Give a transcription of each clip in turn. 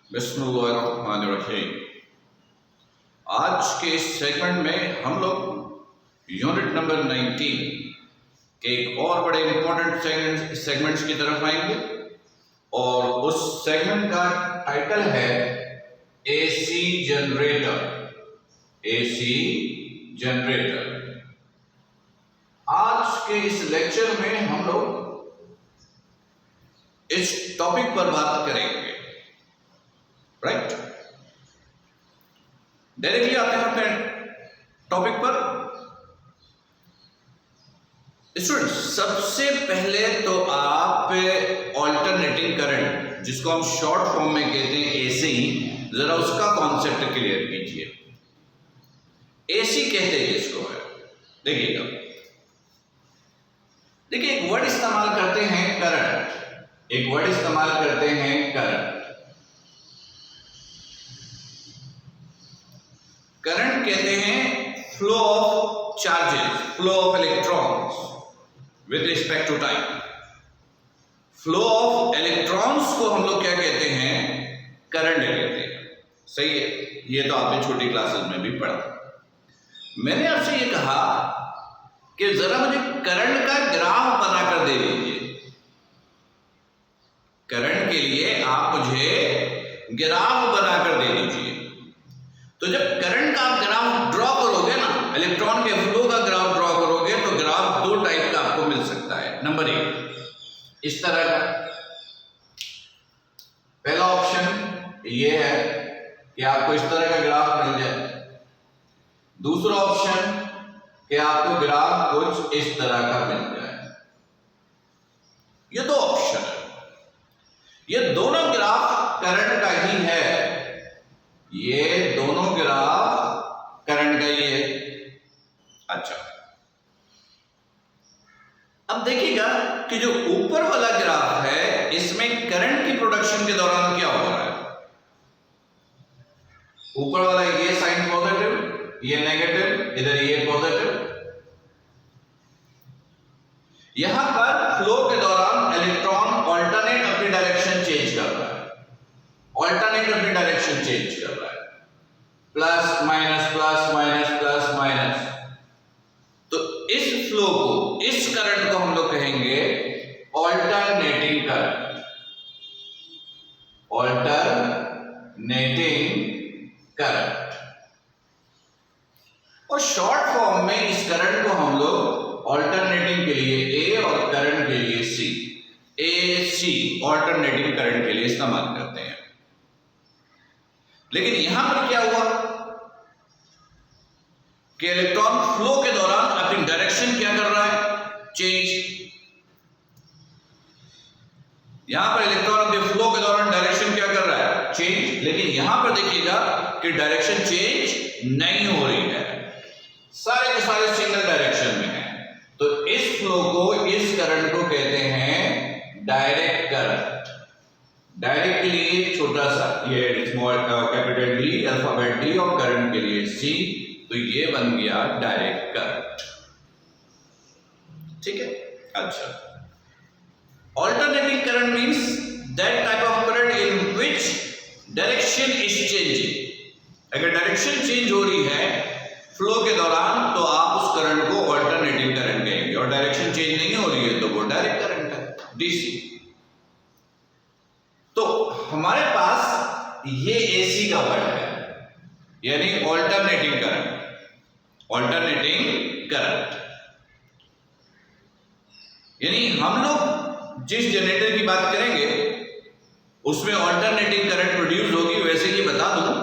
बिस्मिल्लाहिर्रहमानिर्रहीम। आज के इस सेगमेंट में हम लोग यूनिट नंबर 19 के एक और बड़े इंपॉर्टेंट सेगमेंट्स की तरफ आएंगे और उस सेगमेंट का टाइटल है एसी जनरेटर। AC generator. आज के इस लेक्चर में हम लोग इस टॉपिक पर बात करेंगे। राइट, डायरेक्टली आते हैं अपने टॉपिक पर। स्टूडेंट, सबसे पहले तो आप ऑल्टरनेटिंग करंट, जिसको हम शॉर्ट फॉर्म में कहते हैं एसी, जरा उसका कॉन्सेप्ट क्लियर कीजिए। एसी कहते हैं किसको है? देखिएगा, देखिए एक वर्ड इस्तेमाल करते हैं करंट। एक वर्ड इस्तेमाल करते हैं करंट। करंट कहते हैं flow of charges, flow of electrons with respect to time. Flow of electrons को हम लोग क्या कहते हैं? करंट कहते हैं। सही है, ये तो आपने छोटी क्लासेस में भी पढ़ा। मैंने आपसे ये कहा कि जरा मुझे करंट का ग्राफ बनाकर दे दीजिए। करंट के लिए आप मुझे ग्राफ बनाकर दे दीजिए। तो जब करंट का आप ग्राफ ड्रॉ करोगे ना, इलेक्ट्रॉन के फ्लो का ग्राफ ड्रॉ करोगे, तो ग्राफ दो टाइप का आपको मिल सकता है। नंबर एक, इस तरह का। पहला ऑप्शन ये है कि आपको इस तरह का ग्राफ मिल जाए। दूसरा ऑप्शन कि आपको ग्राफ कुछ इस तरह का मिल जाए। ये दो ऑप्शन है। ये दोनों ग्राफ करंट का ही है। ये दोनों ग्राफ करंट का ही है। अच्छा, अब देखिएगा कि जो ऊपर वाला ग्राफ है, इसमें करंट की प्रोडक्शन के दौरान क्या हो रहा है। ऊपर वाला ये साइन पॉजिटिव, ये नेगेटिव, इधर ये पॉजिटिव। यहां पर फ्लो के दौरान इलेक्ट्रॉन ऑल्टरनेट अपनी डायरेक्शन चेंज कर रहा है। ऑल्टरनेट अपनी डायरेक्शन चेंज कर रहा है, plus minus plus minus plus minus. तो इस फ्लो को, इस करंट को हम लोग कहेंगे ऑल्टरनेटिंग करंट। Alternating current. और शॉर्ट फॉर्म में इस करंट को हम लोग ऑल्टरनेटिंग के लिए ए और करंट के लिए सी, एसी, ऑल्टरनेटिंग करंट के लिए इस्तेमाल करते हैं। लेकिन यहां पर क्या हुआ कि इलेक्ट्रॉन फ्लो के दौरान अपनी डायरेक्शन क्या कर रहा है? चेंज। यहां पर इलेक्ट्रॉन अपने फ्लो के दौरान डायरेक्शन क्या कर रहा है? चेंज। लेकिन यहां पर देखिएगा कि डायरेक्शन चेंज नहीं हो रही है, सारे के सारे सिंगल डायरेक्शन में है। तो इस फ्लो को, इस करंट को कहते हैं डायरेक्ट करंट। डायरेक्ट के लिए छोटा सा ये small capital D, alphabet D, और करंट के लिए सी। तो ये बन गया डायरेक्ट करंट। ठीक है। अच्छा, alternating current means that type of current in which direction is changing. अगर डायरेक्शन चेंज हो रही है फ्लो के दौरान, तो आप उस करंट को ऑल्टरनेटिंग करंट कहेंगे। और डायरेक्शन चेंज नहीं हो रही है तो वो डायरेक्ट करंट है, डीसी। तो हमारे पास ये एसी का वर्ड है, यानी ऑल्टरनेटिंग करंट। ऑल्टरनेटिंग करंट यानी हम लोग जिस जनरेटर की बात करेंगे उसमें ऑल्टरनेटिंग करंट प्रोड्यूस होगी। वैसे कि बता दूं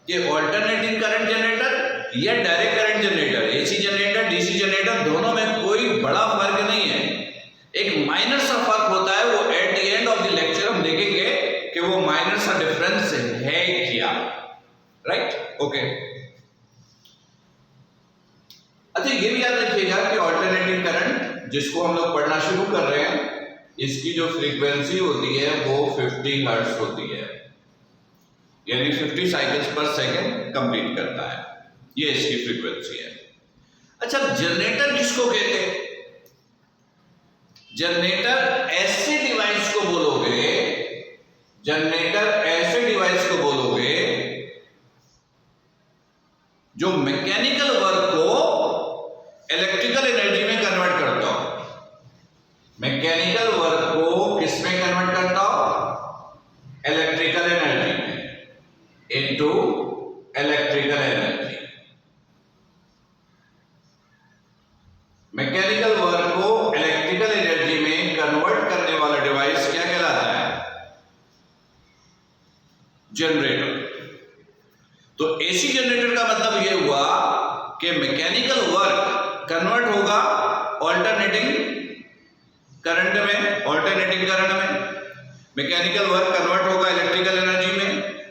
कि ऑल्टरनेटिंग करंट जनरेटर या direct current generator, AC generator, DC generator, दोनों में कोई बड़ा फर्क नहीं है। एक माइनर सा फर्क होता है, वो at the end of the lecture हम देखेंगे कि वो माइनर सा डिफरेंस है क्या। Right, okay. अच्छा, ये भी याद रखिएगा कि ऑल्टरनेटिंग करंट जिसको हम लोग पढ़ना शुरू कर रहे हैं, इसकी जो फ्रीक्वेंसी होती है वो 50 हर्ट्ज होती है, यानी 50 साइकिल्स पर सेकंड कंप्लीट करता है। ये इसकी फ्रीक्वेंसी है। अच्छा, जनरेटर किसको कहते हैं? जनरेटर ऐसे डिवाइस को बोलोगे जनरेटर ऐसे डिवाइस को बोलोगे जो मैकेनिकल वर्क को इलेक्ट्रिकल एनर्जी में कन्वर्ट करता हो। मैकेनिकल वर्क को किस में कन्वर्ट करता हो? इलेक्ट्रिकल एनर्जी में, into electrical energy. Mechanical work को इलेक्ट्रिकल एनर्जी में कन्वर्ट करने वाला डिवाइस क्या कहलाता है? जनरेटर। तो एसी जनरेटर का मतलब यह हुआ कि मैकेनिकल वर्क कन्वर्ट होगा ऑल्टरनेटिंग करंट में, ऑल्टरनेटिंग करंट में। मैकेनिकल वर्क कन्वर्ट होगा इलेक्ट्रिकल एनर्जी में।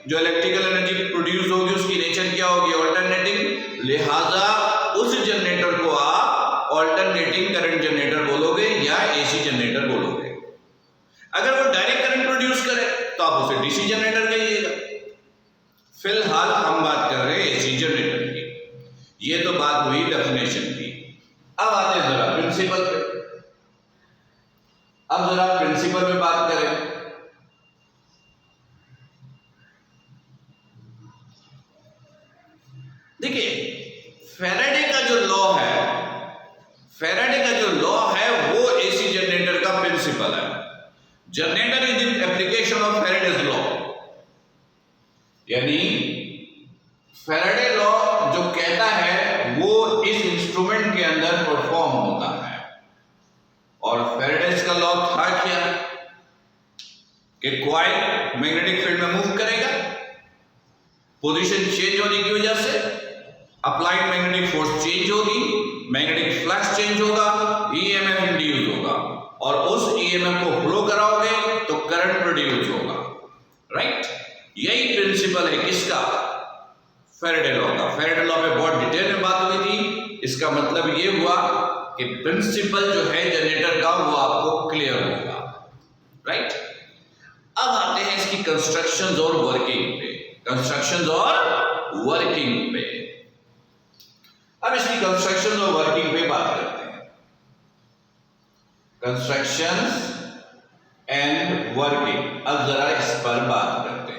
जो इलेक्ट्रिकल एनर्जी प्रोड्यूस होगी उसकी नेचर क्या होगी? ऑल्टरनेटिंग। लिहाजा उस जनरेटर को आप ऑल्टरनेटिंग करंट जनरेटर बोलोगे या एसी जनरेटर बोलोगे। अगर वो डायरेक्ट करंट प्रोड्यूस करे तो आप उसे डीसी जनरेटर कहिएगा। फिलहाल हम बात कर रहे हैं एसी जनरेटर की। ये तो बात हुई डेफिनेशन की। अब आते हैं जरा प्रिंसिपल पे। अब जरा प्रिंसिपल पे बात करें। देखिए, फैराडे का जो लॉ है, फैराडे का जो लॉ है वो एसी जनरेटर का प्रिंसिपल है। Generator is the application of Faraday's law. यानी फैराडे लॉ जो कहता है वो इस इंस्ट्रूमेंट के अंदर परफॉर्म होता है। और फैराडेज का लॉ था क्या? कि कॉइल मैग्नेटिक फील्ड में मूव करेगा, पोजीशन चेंज होने की वजह से अप्लाइड मैग्नेटिक फोर्स चेंज होगी, मैग्नेटिक फ्लक्स चेंज होगा, ईएमएफ इंड्यूस होगा, और उस ईएमएफ को फ्लो कराओगे तो करंट प्रोड्यूस होगा। राइट? यही प्रिंसिपल है किसका? फैराडे लॉ का। फैराडे लॉ पे बहुत डिटेल में बात हुई थी। इसका मतलब ये हुआ कि प्रिंसिपल जो है जनरेटर का वो आपको क्लियर होगा। राइट? अब आते हैं इसकी कंस्ट्रक्शंस और वर्किंग पे। कंस्ट्रक्शंस और वर्किंग पे। अब इसकी कंस्ट्रक्शन और वर्किंग पे बात करते हैं। Constructions and working. अब जरा इस पर बात करते हैं।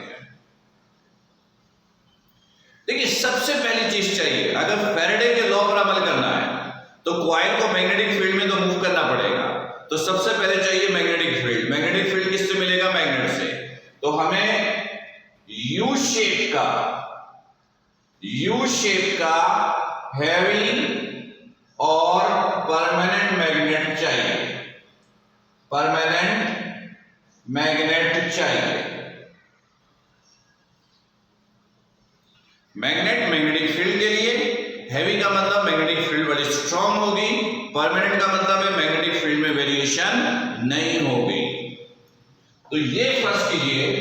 देखिए, सबसे पहली चीज चाहिए, अगर फैराडे के लॉ पर अमल करना है तो कॉइल को मैग्नेटिक फील्ड में तो मूव करना पड़ेगा। तो सबसे पहले चाहिए मैग्नेटिक फील्ड। मैग्नेटिक फील्ड किससे मिलेगा? मैग्नेट से। तो हमें यू शेप का हैवी और परमानेंट मैग्नेट चाहिए। परमानेंट मैग्नेट चाहिए। मैग्नेटिक फील्ड के लिए हैवी का मतलब मैग्नेटिक फील्ड बड़ी स्ट्रांग होगी, परमानेंट का मतलब है मैग्नेटिक फील्ड में वेरिएशन नहीं होगी। तो ये फर्स्ट कीजिए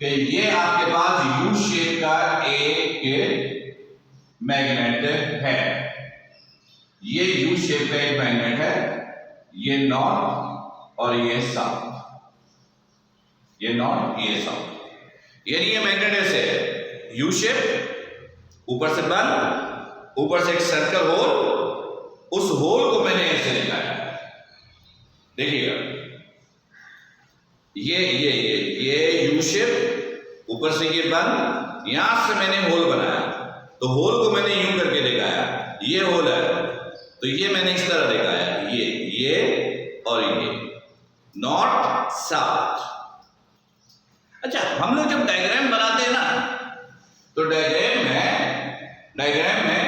कि ये आपके पास यू शेप का एक मैग्नेट है। ये यू शेप का एक मैग्नेट है, ये नॉर्थ और ये साउथ, ये नॉर्थ ये साउथ। यानी ये मैग्नेट ऐसे है, यू शेप, ऊपर से बंद, ऊपर से एक सर्कल होल, उस होल को मैंने ऐसे दिखाया। देखिएगा, ये यू शेप, ऊपर से ये बंद, यहां से मैंने होल बनाया, तो होल को मैंने यूं करके दिखाया। ये होल है तो ये मैंने इस तरह दिखाया, ये और ये, नॉर्थ साउथ। अच्छा, हम लोग जब डायग्राम बनाते हैं ना, तो डायग्राम में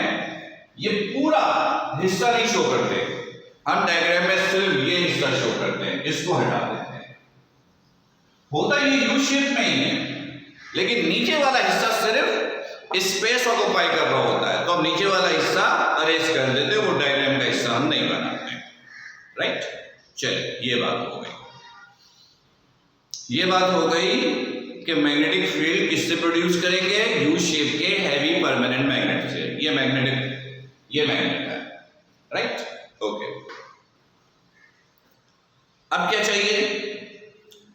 ये पूरा हिस्सा नहीं शो करते। हम डायग्राम में सिर्फ ये हिस्सा शो करते हैं, इसको हटा देते हैं। होता ये यू शेप में ही है, लेकिन नीचे वाला हिस्सा सिर्फ स्पेस ऑक्युपाई कर रहा होता है, तो हम नीचे वाला हिस्सा अरेंज कर देते हैं, वो डायग्राम का हिस्सा हम नहीं बनाते। राइट? चलिए, ये बात हो गई। ये बात हो गई कि मैग्नेटिक फील्ड किससे प्रोड्यूस करेंगे? यू शेप के हैवी परमानेंट मैग्नेट से। ये मैग्नेट है। राइट? ओके। अब क्या चाहिए?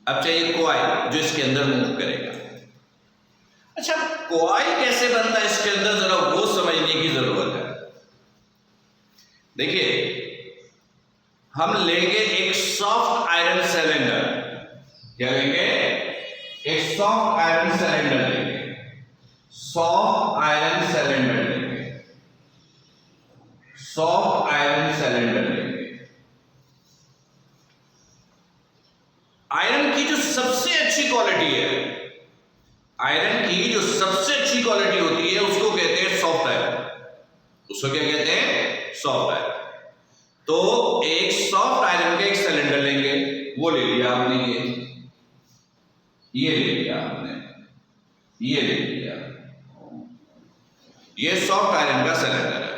अब चाहिए कॉइल जो इसके अंदर मूव करेगा। अच्छा, कॉइल कैसे बनता है इसके अंदर, जरा वो समझने की जरूरत है। देखिए, हम लेंगे एक सॉफ्ट आयरन सिलेंडर। क्या लेंगे? एक सॉफ्ट आयरन सिलेंडर लेंगे, सॉफ्ट आयरन सिलेंडर लेंगे, सॉफ्ट आयरन सिलेंडर लेंगे। आयरन की जो सबसे अच्छी क्वालिटी है, आयरन की जो सबसे अच्छी क्वालिटी होती है उसको कहते हैं सॉफ्ट आयरन। उसको क्या कहते हैं? Soft iron. तो एक सॉफ्ट आयरन का एक सिलेंडर लेंगे, वो ले लिया आपने, ये ले लिया आपने, ये ले लिया, ये सॉफ्ट आयरन का सिलेंडर है।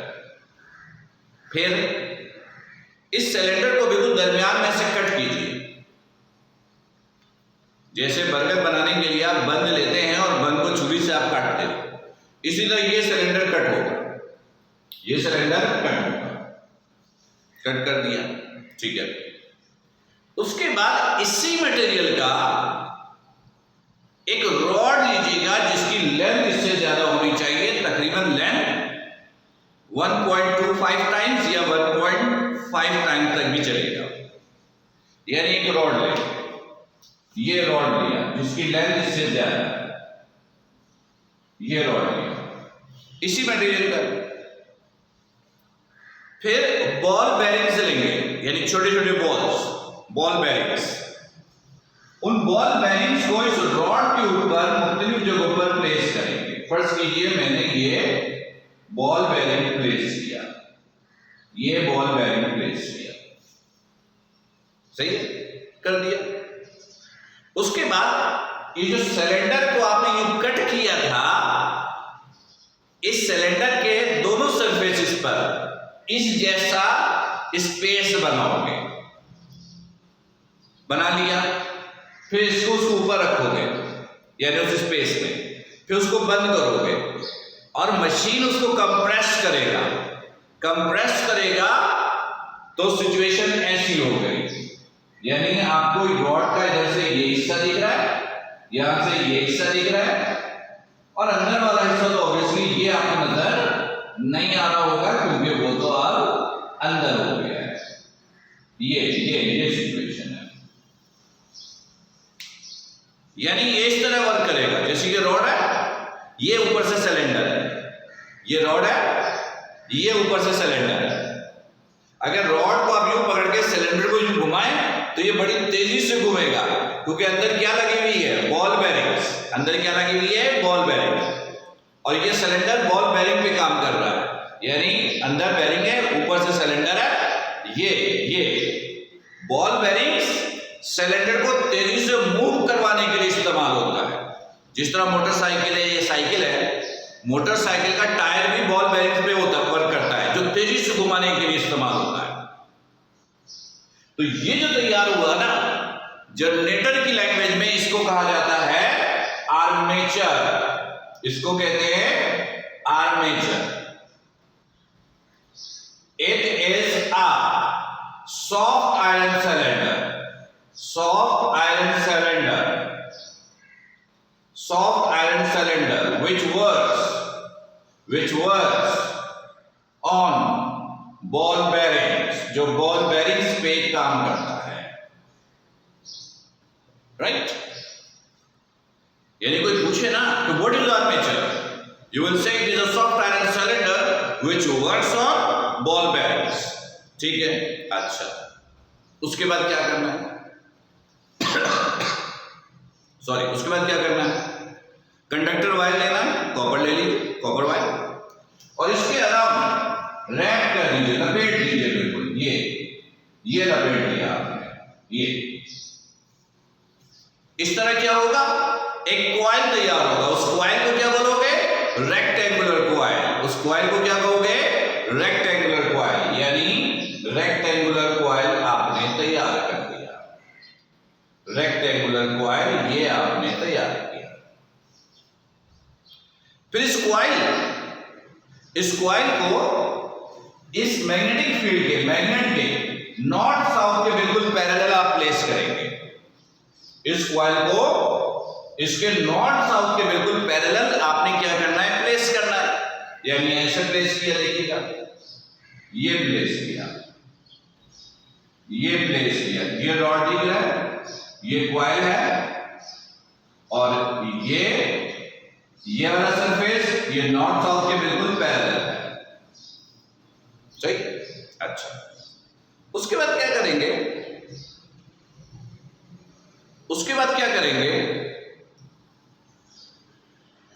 फिर इस सिलेंडर को बिल्कुल दरमियान में से कट कीजिए। जैसे बर्गर बनाने के लिए आप बंद लेते हैं और बंद को छुरी से आप काटते हो, इसी तरह ये सिलेंडर कट होगा, ये सिलेंडर कट होगा। कट कर दिया, ठीक है। उसके बाद इसी मटेरियल का एक रॉड लीजिएगा जिसकी लेंथ इससे ज्यादा होनी चाहिए, तकरीबन लेंथ 1.25 टाइम्स या 1.5 टाइम्स तक भी चलेगा। यानी एक रॉड ले, ये रॉड लिया जिसकी लेंथ इससे ज्यादा है, ये रॉड लिया इसी मटेरियल का। फिर बॉल बेरिंग्स लेंगे, यानी छोटे छोटे बॉल्स, बॉल बेरिंग्स। उन बॉल बेरिंग्स को इस रॉड के ऊपर मुख्तलिफ जगहों पर प्लेस करेंगे। फर्स्ट कीजिए, मैंने ये बॉल बेरिंग प्लेस किया, ये बॉल बेरिंग प्लेस किया, सही कर दिया। उसके बाद ये जो सिलेंडर को आपने यूं कट किया था, इस सिलेंडर के दोनों सरफेसेस पर इस जैसा स्पेस बनाओगे, बना लिया। फिर इसको उसके ऊपर रखोगे, यानी उस स्पेस में, फिर उसको बंद करोगे और मशीन उसको कंप्रेस करेगा। कंप्रेस करेगा तो सिचुएशन ऐसी हो गई, यानी आपको रॉड का इधर से ये हिस्सा दिख रहा है, यहां से ये हिस्सा दिख रहा है, और अंदर वाला हिस्सा तो ऑब्वियसली ये आपको नजर नहीं आ रहा होगा क्योंकि वो तो अब अंदर हो गया है। ये सिचुएशन है, यानी ये इस तरह वर्क करेगा। जैसे ये रॉड है, ये ऊपर से सिलेंडर है, ये रॉड है, ये ऊपर से सिलेंडर है। अगर रॉड को आप यूं पकड़ के सिलेंडर को यूं घुमाएं तो ये बड़ी तेजी से घूमेगा, क्योंकि अंदर क्या लगी हुई है? Ball bearings. अंदर क्या लगी हुई है? Ball bearings. और ये सिलेंडर बॉल बेरिंग पे काम कर रहा है, यानी अंदर बेरिंग है, ऊपर से सिलेंडर है। ये बॉल बेरिंग्स सिलेंडर को तेजी से मूव करवाने के लिए इस्तेमाल होता है। जिस तरह मोटरसाइकिल है, ये साइकिल है, मोटरसाइकिल का टायर भी बॉल बेरिंग्स पे होता वर्क करता है, जो तेजी से घुमाने के लिए इस्तेमाल होता है। तो ये जो तैयार हुआ ना, जनरेटर की लैंग्वेज में इसको कहा जाता है आर्मेचर। इसको कहते हैं armature. It is a soft iron cylinder, soft iron cylinder, soft iron cylinder which works on ball bearings, जो बॉल बेरिंग्स पे काम करता है, राइट? यानी कोई पूछे ना कि what is armature, you will say it is a soft iron cylinder which works on ball bearings. ठीक है, अच्छा, उसके बाद क्या करना है? सॉरी, उसके बाद क्या करना है? कंडक्टर वायर लेना है, कॉपर ले लीजिए, कॉपर वायर, और इसके अराउंड रैप कर दीजिए, लपेट दीजिए, बिल्कुल ये लपेट दिया आपने। ये इस तरह क्या होगा? एक कॉइल तैयार होगा। उस कॉइल को क्या बोलोगे? Rectangular coil. उस कॉइल को क्या कहोगे? Rectangular coil. यानी रेक्टेंगुलर कॉइल आपने तैयार कर दिया, रेक्टेंगुलर कॉइल ये आपने तैयार किया। फिर इस कॉइल को इस मैग्नेटिक फील्ड के, मैग्नेट के नॉर्थ साउथ के बिल्कुल पैरेलल आप प्लेस करेंगे। इस कॉइल को इसके नॉर्थ साउथ के बिल्कुल पैरेलल आपने क्या करना है? प्लेस करना है। यानी ऐसे प्लेस किया, देखिएगा, ये प्लेस किया, ये प्लेस किया, ये रॉड दिख रहा है, ये कॉइल है, और ये वाला सरफेस ये नॉर्थ साउथ के बिल्कुल पैरेलल है। सही। अच्छा, उसके बाद क्या करेंगे? उसके बाद क्या करेंगे?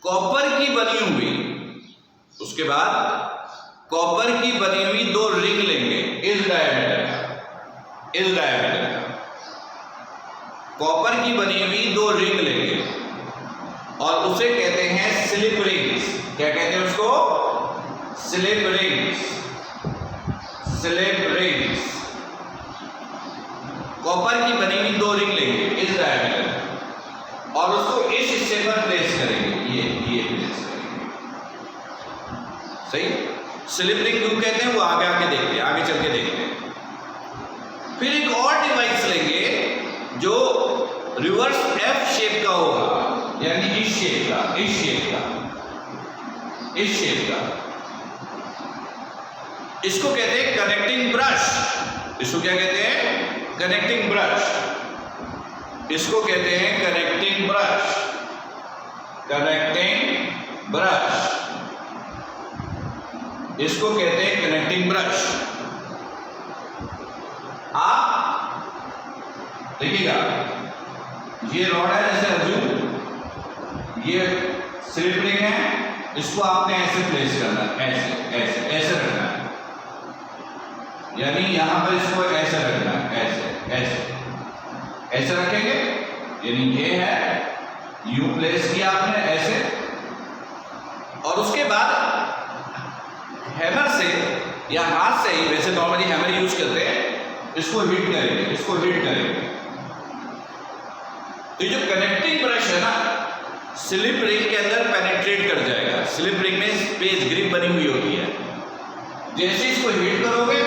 कॉपर की बनी हुई, उसके बाद कॉपर की बनी हुई 2 रिंग लेंगे इस डायमीटर का, कॉपर की बनी हुई 2 रिंग लेंगे और उसे कहते हैं स्लिप रिंग्स। क्या कहते हैं उसको? Slip rings. Slip rings. Copper की बनी हुई 2 रिंग लेंगे इस डायमीटर और उसको इस हिस्से पर प्लेस करेंगे, ये प्लेस करेंगे। सही। स्लिप रिंग क्यों कहते हैं वो आगे देखते हैं, आगे चल के देखते हैं। फिर एक और डिवाइस लेंगे जो रिवर्स एफ शेप का होगा, यानी इस शेप का। इसको कहते हैं कनेक्टिंग ब्रश। इसको क्या कहते हैं? Connecting brush. इसको कहते हैं कनेक्टिंग ब्रश। Connecting brush. इसको कहते हैं कनेक्टिंग ब्रश। आप देखिएगा, ये रॉड है जैसे अर्जुन, ये स्लिप रिंग है, इसको आपने ऐसे प्लेस करना है, ऐसे रखना है, यानी यहां पर इसको ऐसे रखना है, ऐसे रखेंगे, यानी ये है, यूं प्लेस किया आपने ऐसे, और उसके बाद हैमर से या हाथ से ही, वैसे नॉर्मली हैमर यूज करते हैं, इसको हिट करेंगे। तो जो कनेक्टिंग ब्रश है ना, स्लिप रिंग के अंदर पेनिट्रेट कर जाएगा। स्लिप रिंग में स्पेस ग्रिप बनी हुई होती है, जैसे इसको हिट करोगे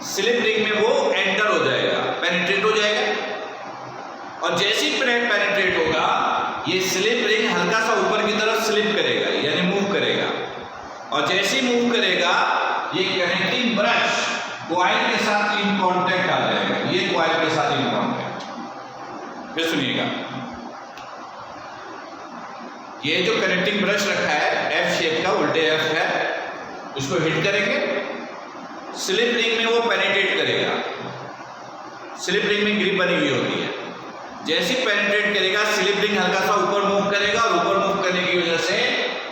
स्लिप रिंग में वो एंटर हो जाएगा, पेनिट्रेट हो जाएगा। और जैसे ही पेनिट्रेट होगा, ये स्लिप रिंग हल्का सा ऊपर की तरफ स्लिप करेगा, यानी मूव करेगा, और जैसे ही मूव करेगा ये कनेक्टिंग ब्रश कॉइल के साथ इन कांटेक्ट आ जाएगा, ये कॉइल के साथ इन कांटेक्ट। फिर सुनिएगा, ये जो कनेक्टिंग ब्रश रखा है एफ शेप का, उल्टे एफ है, उसको हिट करेंगे, स्लिप रिंग में वो पेनिट्रेट करेगा। स्लिप रिंग में ग्रिप बनी हुई होती है, जैसे पेनिट्रेट करेगा स्लिप रिंग हल्का सा ऊपर मूव करेगा, और ऊपर मूव करने की वजह से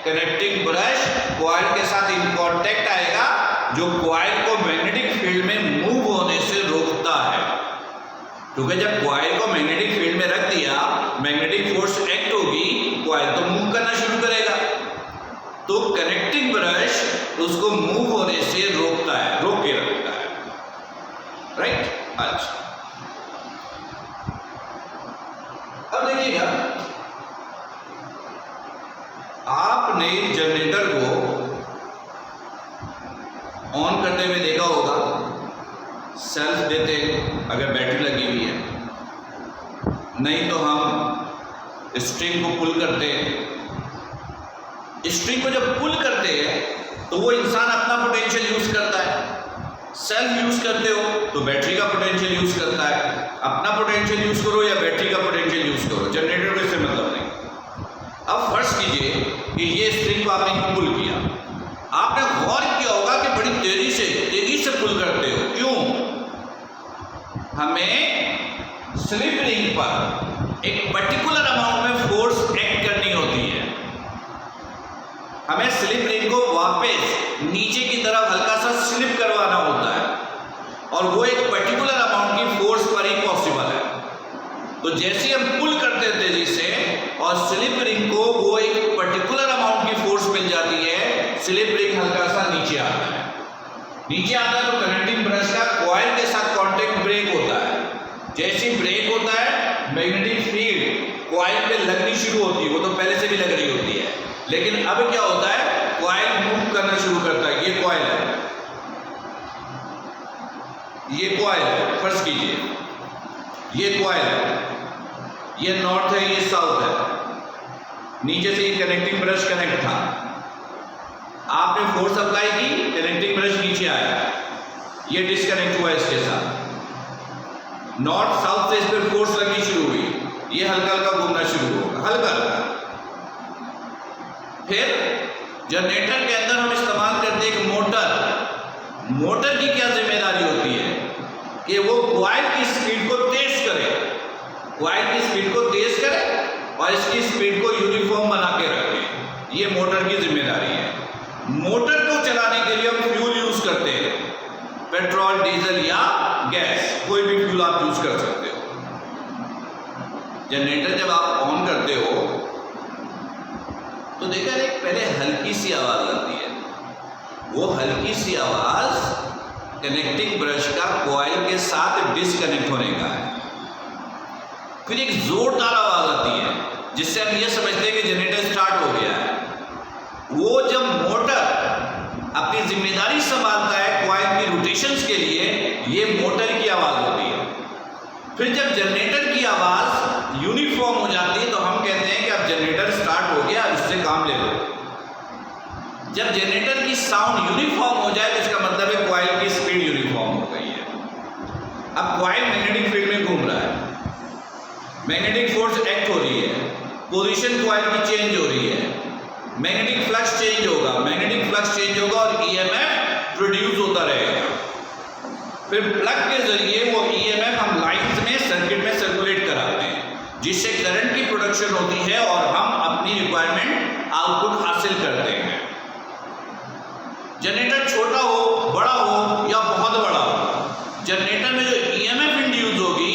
कनेक्टिंग ब्रश कॉइल के साथ इन कांटेक्ट आएगा, जो कॉइल को मैग्नेटिक फील्ड में मूव होने से रोकता है। क्योंकि जब कॉइल को मैग्नेटिक फील्ड में रख दिया, मैग्नेटिक फोर्स एक्ट होगी, कॉइल तो मूव करना शुरू करेगा, तो कनेक्टिंग ब्रश उसको मूव होने से रोकता है, रोक के रखता है। राइट। अच्छा, अब देखिएगा, आपने जनरेटर को ऑन करते हुए देखा होगा, सेल्फ देते अगर बैटरी लगी हुई है, नहीं तो हम स्ट्रिंग को पुल करते हैं। स्ट्रिंग को जब पुल करते हैं तो वो इंसान अपना पोटेंशियल यूज करता है, सेल्फ यूज करते हो तो बैटरी का पोटेंशियल यूज करता है। अपना पोटेंशियल यूज करो या बैटरी का पोटेंशियल यूज करो, जनरेटर को इससे मतलब नहीं। अब फर्ज कीजिए कि ये स्ट्रिंग को आपने पुल किया, आपने गौर किया होगा कि बड़ी तेजी से पुल करते हो। क्यों? हमें स्लिप रिंग पर एक पर्टिकुलर अमाउंट में फोर्स एक्ट करनी होती है, हमें स्लिप रिंग को वापस नीचे की तरफ हल्का सा स्लिप करवाना होता है, और वो एक पर्टिकुलर अमाउंट की फोर्स पर ही पॉसिबल है। तो जैसे हम पुल करते हैं तेजी से और स्लिप रिंग को वो एक पर्टिकुलर अमाउंट की फोर्स मिल जाती है, स्लिप रिंग हल्का सा नीचे आता है। नीचे आता है तो कनेक्टिंग ब्रश का कॉइल के साथ कांटेक्ट ब्रेक होता है। जैसे ब्रेक होता है, मैग्नेटिक फील्ड कॉइल पे लगनी शुरू होती है, वो तो पहले से भी लग रही होती है, लेकिन अब क्या होता है, कॉइल मूव करना शुरू करता है। ये कॉइल है, ये कॉइल है, फर्ज कीजिए ये कॉइल है, ये नॉर्थ है, ये साउथ है। नीचे से ये कनेक्टिंग ब्रश कनेक्ट था, आपने फोर्स अप्लाई की, कनेक्टिंग ब्रश नीचे आया, ये डिस्कनेक्ट हुआ इसके साथ। नॉर्थ साउथ से इस पर फोर्स लगनी शुरू हुई, ये हल्का हल्का घूमना शुरू होगा, फिर जनरेटर के अंदर हम इस्तेमाल करते हैं एक मोटर। मोटर की क्या जिम्मेदारी होती है कि वो कॉइल की स्पीड को तेज करे, कॉइल की स्पीड को तेज करे और इसकी स्पीड को यूनिफॉर्म बना के रखे। ये मोटर की जिम्मेदारी है। मोटर को चलाने के लिए हम फ्यूल यूज करते हैं, पेट्रोल, डीजल या गैस, कोई भी फ्यूल आप यूज कर सकते हो। जनरेटर जब आप ऑन करते हो तो देखा एक पहले हल्की सी आवाज आती है। वो हल्की सी आवाज कनेक्टिंग ब्रश का कॉइल के साथ डिस्कनेक्ट होने का है। फिर एक जोरदार आवाज आती है जिससे हम ये समझते हैं कि जनरेटर स्टार्ट हो गया है। वो जब मोटर अपनी जिम्मेदारी संभालता है कॉइल की रोटेशंस के लिए, ये मोटर की आवाज होती है। फिर जब जनरेटर की आवाज यूनिफॉर्म हो जाती है तो हम कहते हैं कि अब जनरेटर स्टार्ट हो गया, इससे काम ले लो। जब जनरेटर की साउंड यूनिफॉर्म हो जाए तो इसका मतलब है कॉइल की स्पीड यूनिफॉर्म हो गई है। अब कॉइल मैग्नेटिक फील्ड में घूम रहा है, मैग्नेटिक फोर्स एक्ट हो रही है, पोजीशन कॉइल की चेंज हो रही है, मैग्नेटिक फ्लक्स चेंज होगा, मैग्नेटिक फ्लक्स चेंज होगा और ईएमएफ प्रोड्यूस होता रहेगा। फिर प्लग के जरिए वो ईएमएफ हम लाइंस में, सर्किट में सर्कुलेट कराते हैं, जिससे करंट की प्रोडक्शन होती है और हम अपनी रिक्वायरमेंट आउटपुट हासिल करते हैं। जनरेटर छोटा हो, बड़ा हो या बहुत बड़ा हो, जनरेटर में जो ईएमएफ इंड्यूस होगी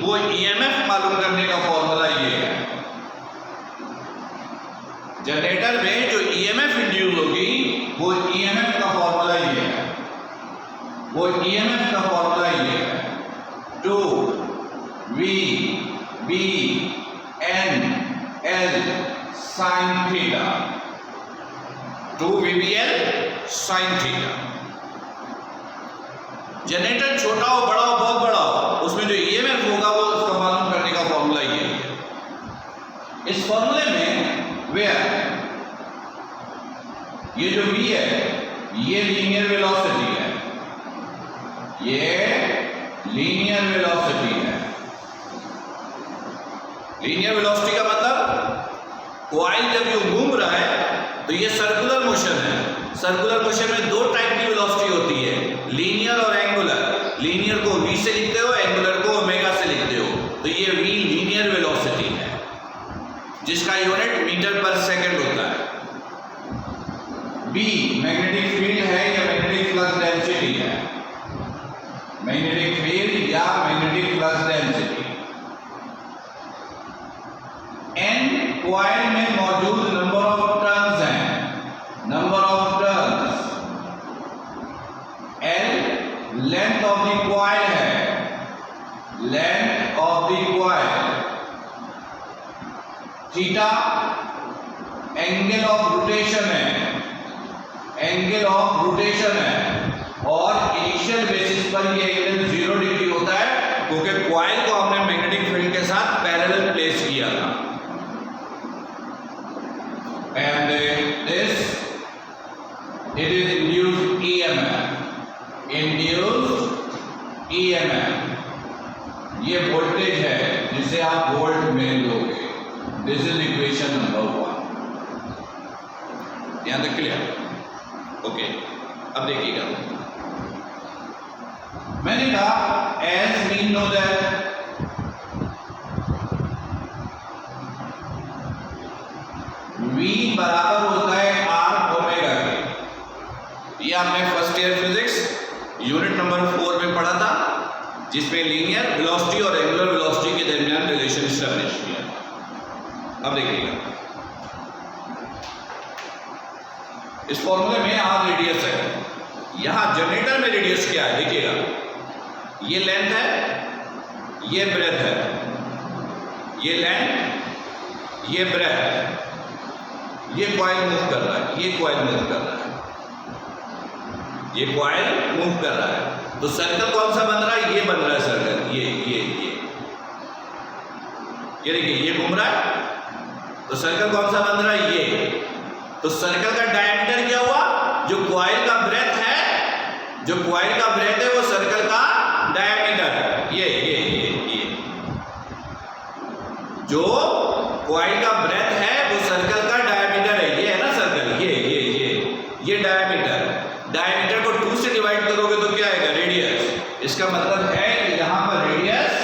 वो ईएमएफ मालूम करने का फॉर्मूला ये है। जनरेटर में जो ईएमएफ इंड्यूस होगी वो ईएमएफ का फॉर्मूला ये है, वो ईएमएफ का फॉर्मूला ये है 2VBNL sin theta, 2VBL sin theta. Generator छोटा हो, बड़ा हो, बहुत बड़ा हो, उसमें जो ईएमएफ होगा वो उसका मालूम करने का फॉर्मूला ये है। इस फॉर्मूले में वेयर ये जो V है ये लीनियर वेलोसिटी है, ये लीनियर वेलोसिटी है। लीनियर वेलोसिटी का मतलब कॉइल जब ये घूम रहा है तो ये सर्कुलर मोशन है। सर्कुलर मोशन में दो टाइप की वेलोसिटी होती है, लीनियर और एंगुलर। लीनियर को V से लिखते हो, एंगुलर को ओमेगा से लिखते हो। तो ये V लीनियर वेलोसिटी है जिसका यूनिट मीटर पर सेकंड होता है। B मैग्नेटिक फील्ड है या मैग्नेटिक फ्लक्स डेंसिटी है, मैग्नेटिक फील्ड या magnetic flux density. N coil में मौजूद नंबर ऑफ टर्न्स हैं, number of turns. L length of the coil है, length of the coil. Theta angle of rotation है, angle of rotation है और initial basis पर ये एंगल 0 डिग्री होता है क्योंकि कॉइल को हमने मैग्नेटिक फील्ड के साथ पैरेलल प्लेस किया था। And this it is induced EMF, induced EMF। ये वोल्टेज है जिसे आप वोल्ट में लोगे। This is equation number 1। यहां तक क्लियर? ओके, अब देखिएगा, मैंने कहा as we know that V बराबर होता है R ओमेगा के। ये आपने first year physics unit number 4 में पढ़ा था, जिसमें लीनियर वेलोसिटी और एंगुलर वेलोसिटी के दरमियान रिलेशन एस्टैब्लिश किया। अब देखिएगा, इस फॉर्मूले में R रेडियस है। यहां जनरेटर में रेडियस क्या है देखिएगा, ये लेंथ है, ये ब्रेथ है, ये लेंथ, ये ब्रेथ, ये कॉइल मूव कर रहा है, ये कॉइल मूव कर रहा है, ये कॉइल मूव कर रहा है। तो सर्कल कौन सा बन रहा है? ये बन रहा है सर्कल, ये देखिए, ये घूम रहा है। तो सर्कल कौन सा बन रहा है? ये। तो सर्कल का डायमीटर क्या हुआ? जो कॉइल का ब्रेथ है, जो कॉइल का ब्रेथ है वो सर्कल का डायमीटर, ये जो कॉइल का ब्रेथ है वो सर्कल का डायमीटर है, ये है ना सर। डिवाइड करोगे तो क्या आएगा, रेडियस। इसका मतलब है कि यहां पर radius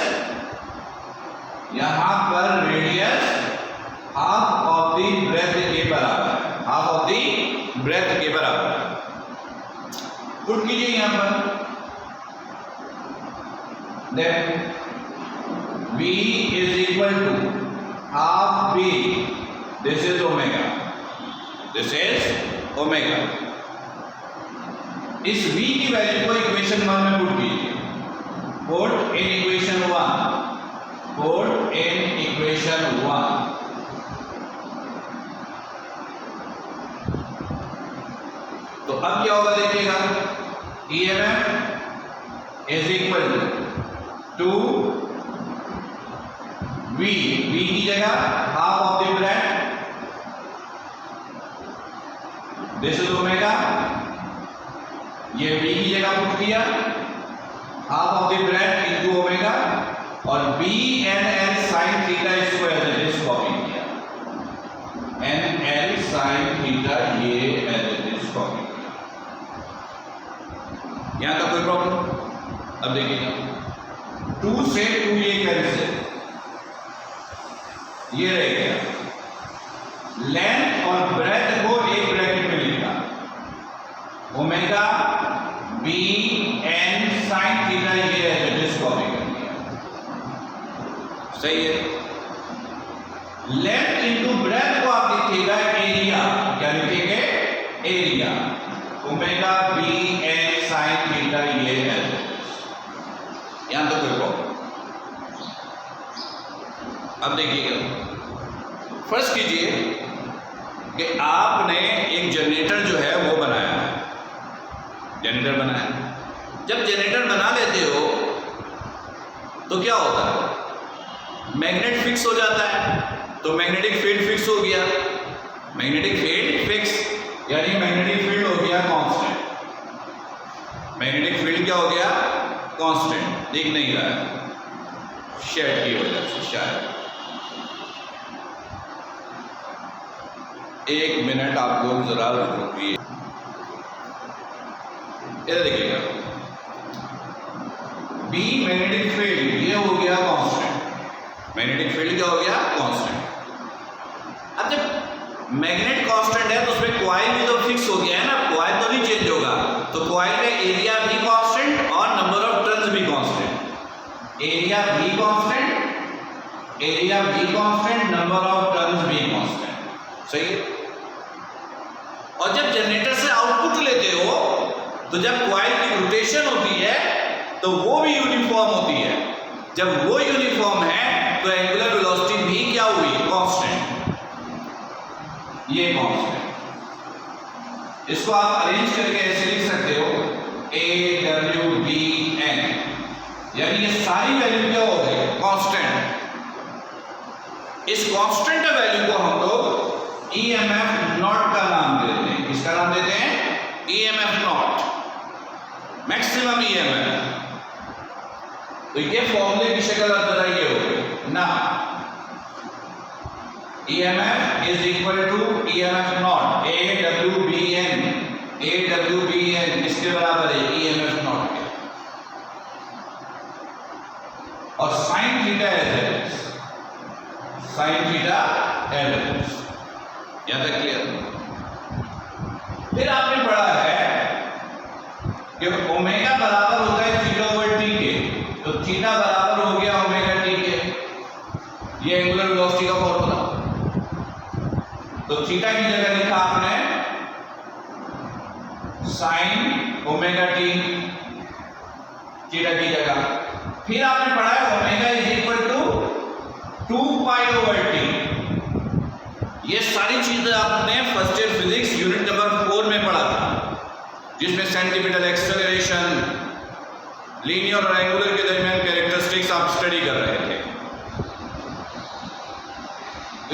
half of the breadth के बराबर है, हाफ ऑफ द ब्रेथ के बराबर है। पुट कीजिए यहां पर, then V is equal to half B, this is omega, this is omega। इस V की वैल्यू को इक्वेशन 1 में पुट कीजिए, put in equation 1, put in equation 1। तो अब क्या होगा देखिएगा, EMF is equal to V की जगह half of the breadth, this is omega, ये V की जगह पुट किया, half of the breadth into omega, और B n L sin theta square है, इस कॉपी किया, n L sin थीटा ये एज कॉपी किया। यहां तक कोई प्रॉब्लम? अब देखिएगा 2 से 2 ये कैंसिल, ये रह गया, लेंथ और ब्रेथ को एक ब्रैकेट में लिखा, omega B N sine theta, ये है जिस कॉपी कर दिया, सही है। लेंथ इंटू ब्रेथ को आप लिखिएगा एरिया, क्या लिखेंगे, area, omega B N sine theta, ये है। यहां तो कोई प्रॉब्लम? अब देखिएगा, फर्स्ट कीजिए कि आपने एक जनरेटर जो है वो बनाया है, जनरेटर बनाया। जब जनरेटर बना लेते हो तो क्या होता है, मैग्नेट फिक्स हो जाता है, तो मैग्नेटिक फील्ड फिक्स हो गया, मैग्नेटिक फील्ड फिक्स यानी मैग्नेटिक फील्ड हो गया कांस्टेंट, मैग्नेटिक फील्ड क्या हो गया, कांस्टेंट। दिख नहीं रहा है शेड की वजह से, शायद 1 मिनट आप लोग जरा रुकिए। इधर देखिएगा, B मैग्नेटिक फील्ड ये हो गया कांस्टेंट, मैग्नेटिक फील्ड क्या हो गया, कांस्टेंट। अब जब मैग्नेट कांस्टेंट है तो उसमें कॉइल भी तो फिक्स हो गया है ना, कॉइल तो नहीं चेंज होगा, तो कॉइल में एरिया भी कांस्टेंट और नंबर ऑफ टर्न्स भी कांस्टेंट, एरिया भी कांस्टेंट, नंबर ऑफ टर्न्स भी कांस्टेंट, सही है। और जब जनरेटर से आउटपुट लेते हो तो जब कॉइल की रोटेशन होती है तो वो भी यूनिफॉर्म होती है, जब वो यूनिफॉर्म है तो एंगुलर वेलोसिटी भी क्या हुई, कांस्टेंट, ये कांस्टेंट। इसको आप अरेंज करके ऐसे लिख सकते हो, AWBN, यानी ये सारी वैल्यू क्या हो गई, कांस्टेंट। इस कांस्टेंट वैल्यू को हम लोग EMF नॉट का नाम देते हैं, किसका नाम देते हैं, EMF नॉट, मैक्सिमम EMF। तो ये फॉर्मूले की शक्ल अब जरा ये हो गई ना, EMF is equal to EMF naught, AWBN, AWBN इसके बराबर है EMF नॉट के, और sine theta as sine theta as, यहां तक क्लियर। फिर आपने पढ़ा है कि ओमेगा बराबर होता है थीटा ओवर टी के, तो थीटा बराबर हो गया ओमेगा टी के, ये एंगुलर वेलोसिटी का फॉर्मूला। तो थीटा की जगह लिखा आपने साइन ओमेगा टी, थीटा की जगह। फिर आपने पढ़ा है omega is equal to 2 pi over T. ये सारी चीजें आपने first year physics unit number 4 में पढ़ा था, जिसमें सेंटीमीटर एक्सेलरेशन, लीनियर और एंगुलर के दरमियान कैरेक्टरिस्टिक्स आप स्टडी कर रहे थे।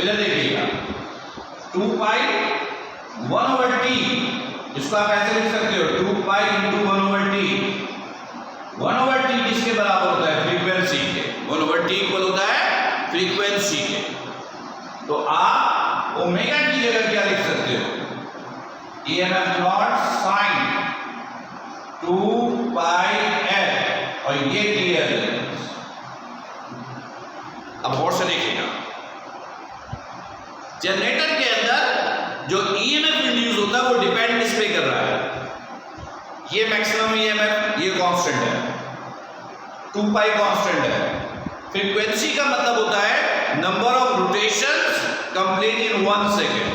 इधर देखिएगा 2 पाई 1 ओवर टी, इसको आप ऐसे लिख सकते हो 2 pi into 1 over T. 1 over T किसके बराबर होता है, फ्रीक्वेंसी के, 1 ओवर टी इक्वल होता है फ्रीक्वेंसी के। तो आप ओमेगा की जगह क्या लिख सकते हो, EMF naught sine 2 pi L और ये DL। अब और से देखिएगा, जनरेटर के अंदर जो EMF इंड्यूस होता है वो डिपेंड किस पे कर रहा है? ये मैक्सिमम EMF, ये कांस्टेंट है, 2 पाई कांस्टेंट है। फ्रीक्वेंसी का मतलब होता है number of rotations complete in 1 second,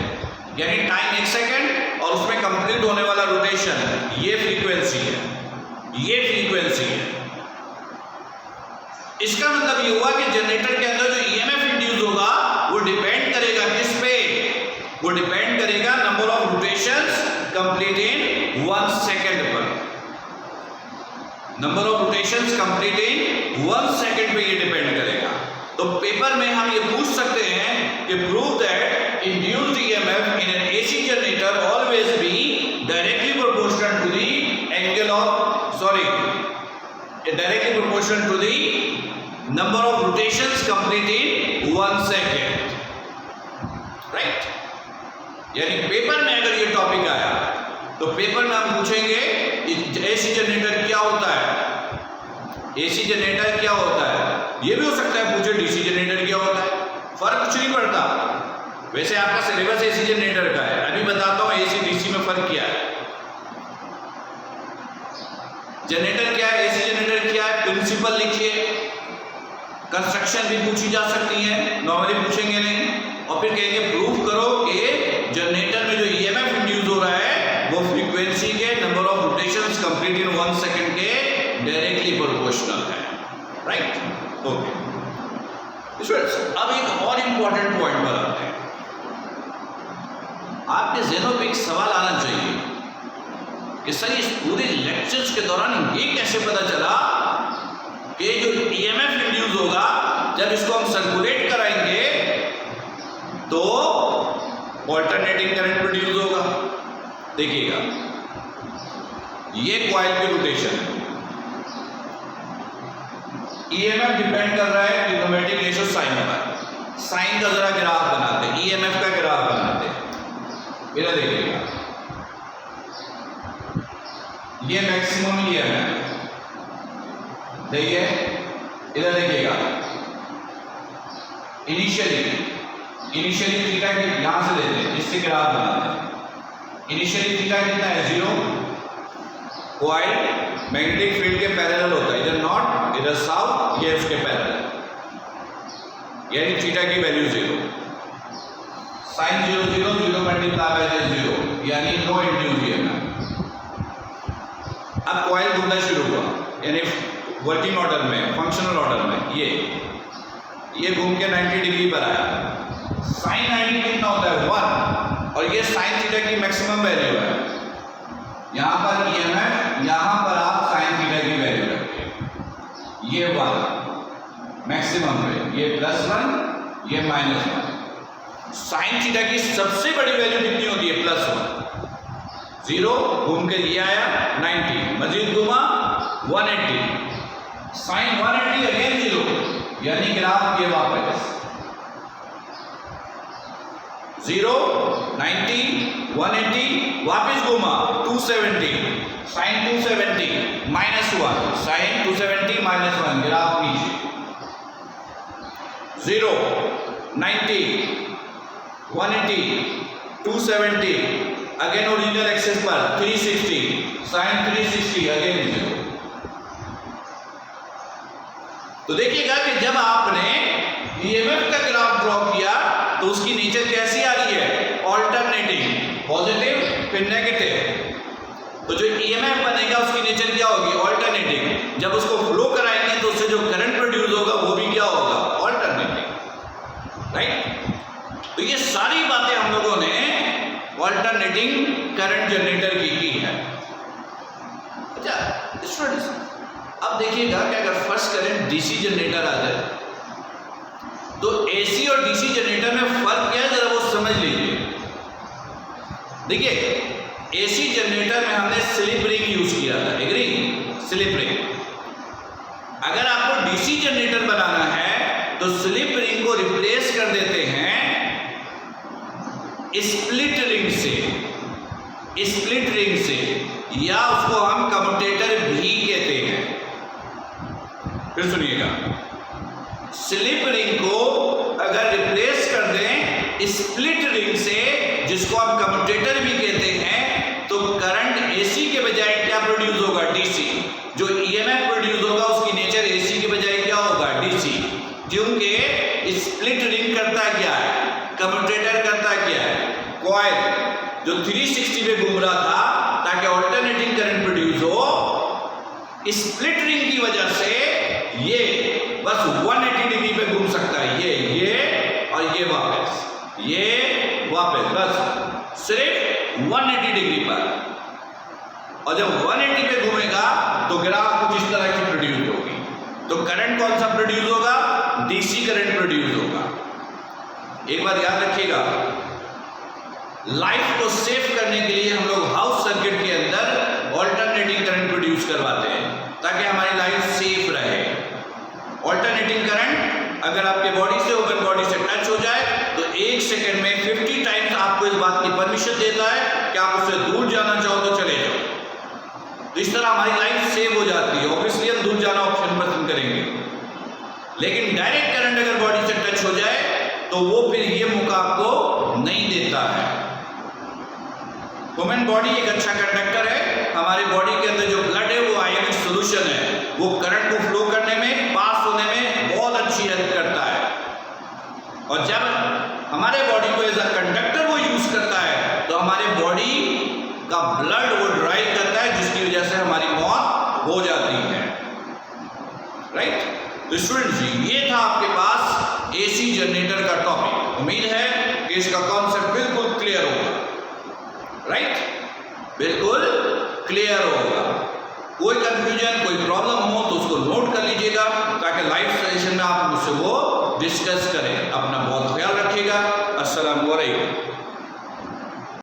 यानी टाइम 1 सेकेंड और उसमें कंप्लीट होने वाला रोटेशन, ये फ्रीक्वेंसी है, ये फ्रीक्वेंसी है। इसका मतलब ये हुआ कि जनरेटर के अंदर जो EMF इंड्यूस होगा वो डिपेंड करेगा किस पे? वो डिपेंड करेगा number of rotations complete in 1 second पर। Number of rotations complete in 1 second पे ये डिपेंड करेगा। तो पेपर में हम ये पूछ सकते हैं कि prove that induced EMF in an AC generator always be directly proportional to the angle of directly proportional to the number of rotations complete in 1 second, right? यानी पेपर में अगर ये टॉपिक आया तो पेपर में हम पूछेंगे AC जनरेटर क्या होता है, AC जनरेटर क्या होता है। ये भी हो सकता है पूछे DC जनरेटर क्या होता है, फर्क कुछ नहीं पड़ता। वैसे आपका सिलेबस AC जनरेटर का है, अभी बताता हूँ AC DC में फर्क क्या है। जनरेटर क्या है, AC जनरेटर क्या है, प्रिंसिपल लिखिए। कंस्ट्रक्शन भी पूछी जा सकती है, नॉर्मली पूछेंगे नहीं। और फिर कहेंगे प्रूफ करो कि जनरेटर में जो EMF इंड्यूस हो रहा है वो फ्रीक्वेंसी के number of rotations complete in 1 second के डायरेक्टली प्रोपोर्शनल है, राइट? ओके, अब एक और इंपॉर्टेंट पॉइंट पर आते हैं। आपके ज़हनों पे एक सवाल आना चाहिए कि सर इस पूरे लेक्चर्स के दौरान ये कैसे पता चला कि जो EMF इंड्यूस होगा जब इसको हम सर्कुलेट कराएंगे तो ऑल्टरनेटिंग करंट प्रोड्यूस होगा। देखिएगा, ये कॉइल की रोटेशन है, EMF डिपेंड कर रहा है ट्रिग्नोमेट्रिक रेशियो साइन पर। साइन का जरा ग्राफ बनाते हैं, EMF का ग्राफ बनाते हैं। इधर देखिएगा, ये मैक्सिमम EMF देखिए, इधर देखिएगा, इनिशियली थीटा की यहां से लेते हैं, इससे ग्राफ बनाते हैं। इनिशियली थीटा कितना है 0, कॉइल मैग्नेटिक फील्ड के पैरेलल होता है, इधर नॉर्थ इधर साउथ, ये उसके पैरेलल, यानी थीटा की वैल्यू 0, साइन 0 0 0 मल्टीप्लाई बाय 0, यानी नो इंड्यूस EMF। अब कॉइल घूमना शुरू हुआ, यानी वर्किंग ऑर्डर में, फंक्शनल ऑर्डर में, ये घूम के 90 डिग्री पर आया। साइन 90 कितना होता है 1, और ये साइन थीटा की मैक्सिमम वैल्यू है। यहाँ पर EMF, यहाँ पर आप साइन थीटा की वैल्यू रखिए, ये 1 मैक्सिमम है, ये +1, ये -1। साइन थीटा की सबसे बड़ी वैल्यू कितनी होती है +1, 0 घूम के ये आया 90, मजीद घूमा 180, साइन 180 अगेन 0, यानी ग्राफ ये वापस 0 90 180, वापस घूमा 270, साइन 270 -1, साइन 270 -1, ग्राफ नीचे 0 90 180 270, अगेन ओरिजिनल एक्सिस पर 360, साइन 360 अगेन 0। तो देखिएगा कि जब आपने EMF का ग्राफ ड्रॉ किया तो उसकी नेचर कैसी आ रही है, ऑल्टरनेटिंग, पॉजिटिव फिर नेगेटिव। तो जो EMF बनेगा उसकी नेचर क्या होगी, ऑल्टरनेटिंग। जब उसको फ्लो कराएंगे तो उससे जो करंट प्रोड्यूस होगा वो भी क्या होगा, ऑल्टरनेटिंग, राइट? तो ये सारी बातें हम लोगों ने ऑल्टरनेटिंग करंट जनरेटर की है। अच्छा स्टूडेंट्स, अब देखिएगा कि अगर फर्स्ट करंट DC जनरेटर आ जाए तो AC और DC जनरेटर में फर्क क्या है, जरा वो समझ लीजिए। देखिए, AC जनरेटर में हमने स्लिप रिंग यूज किया था, एग्री, स्लिप रिंग। अगर आपको DC जनरेटर बनाना है तो स्लिप रिंग को रिप्लेस कर देते हैं स्प्लिट रिंग से। स्प्लिट रिंग से या उसको हम कम्यूटेटर भी कहते हैं। फिर सुनिएगा, स्लिप रिंग को अगर रिप्लेस कर दें स्प्लिट रिंग से, जिसको हम कम्यूटेटर भी कहते हैं, तो करंट एसी के बजाय क्या प्रोड्यूस होगा? डीसी। जो ईएमएफ प्रोड्यूस होगा उसकी नेचर एसी के बजाय क्या होगा? डीसी। क्योंकि स्प्लिट रिंग करता क्या है? कम्यूटेटर करता क्या है? कॉइल जो 360 पे घूम रहा था ताकि ऑल्टरनेटिंग करंट प्रोड्यूस हो, स्प्लिट रिंग की वजह से ये बस 180 डिग्री पे घूम सकता है, ये और ये वापस बस सिर्फ 180 डिग्री पर। और जब 180 पे घूमेगा तो ग्राफ कुछ इस तरह की प्रोड्यूस होगी। तो करंट कौन सा प्रोड्यूस होगा? डीसी करंट प्रोड्यूस होगा। एक बात याद रखिएगा, लाइफ को सेव करने के लिए हम लोग हाउस सर्किट के अंदर ऑल्टरनेटिंग करंट प्रोड्यूस करवाते हैं ताकि हमारी लाइफ सेफ रहे। ऑल्टरनेटिंग करंट अगर आपके बॉडी से ओपन बॉडी से टच हो जाए तो 1 सेकंड में 50 टाइम्स आपको इस बात की परमिशन देता है कि आप उससे दूर जाना चाहो तो चले जाओ। तो इस तरह हमारी लाइफ सेव हो जाती है। ऑब्वियसली हम दूर जाना ऑप्शन पसंद करेंगे, लेकिन डायरेक्ट करंट अगर बॉडी से टच हो जाए तो वो फिर ये मौका आपको नहीं देता है। ह्यूमन बॉडी एक अच्छा कंडक्टर है। हमारे बॉडी के अंदर जो ब्लड है वो आयनिक सॉल्यूशन है, वो करंट को फ्लो करने में, पास होने में बहुत अच्छी हेल्प करता है। और जब हमारे बॉडी को एज अ कंडक्टर वो यूज करता है तो हमारे बॉडी का ब्लड वो ड्राइव करता है, जिसकी वजह से हमारी मौत हो जाती है। राइट? तो स्टूडेंट्स जी, ये था आपके पास एसी जनरेटर का टॉपिक। उम्मीद है कि इसका कॉन्सेप्ट बिल्कुल क्लियर होगा। राइट? बिल्कुल क्लियर होगा। कोई कंफ्यूजन, कोई प्रॉब्लम हो तो उसको नोट कर लीजिएगा ताकि लाइव सेशन में आप मुझसे वो डिस्कस करें। अपना बहुत ख्याल रखिएगा। अस्सलाम वालेकुम।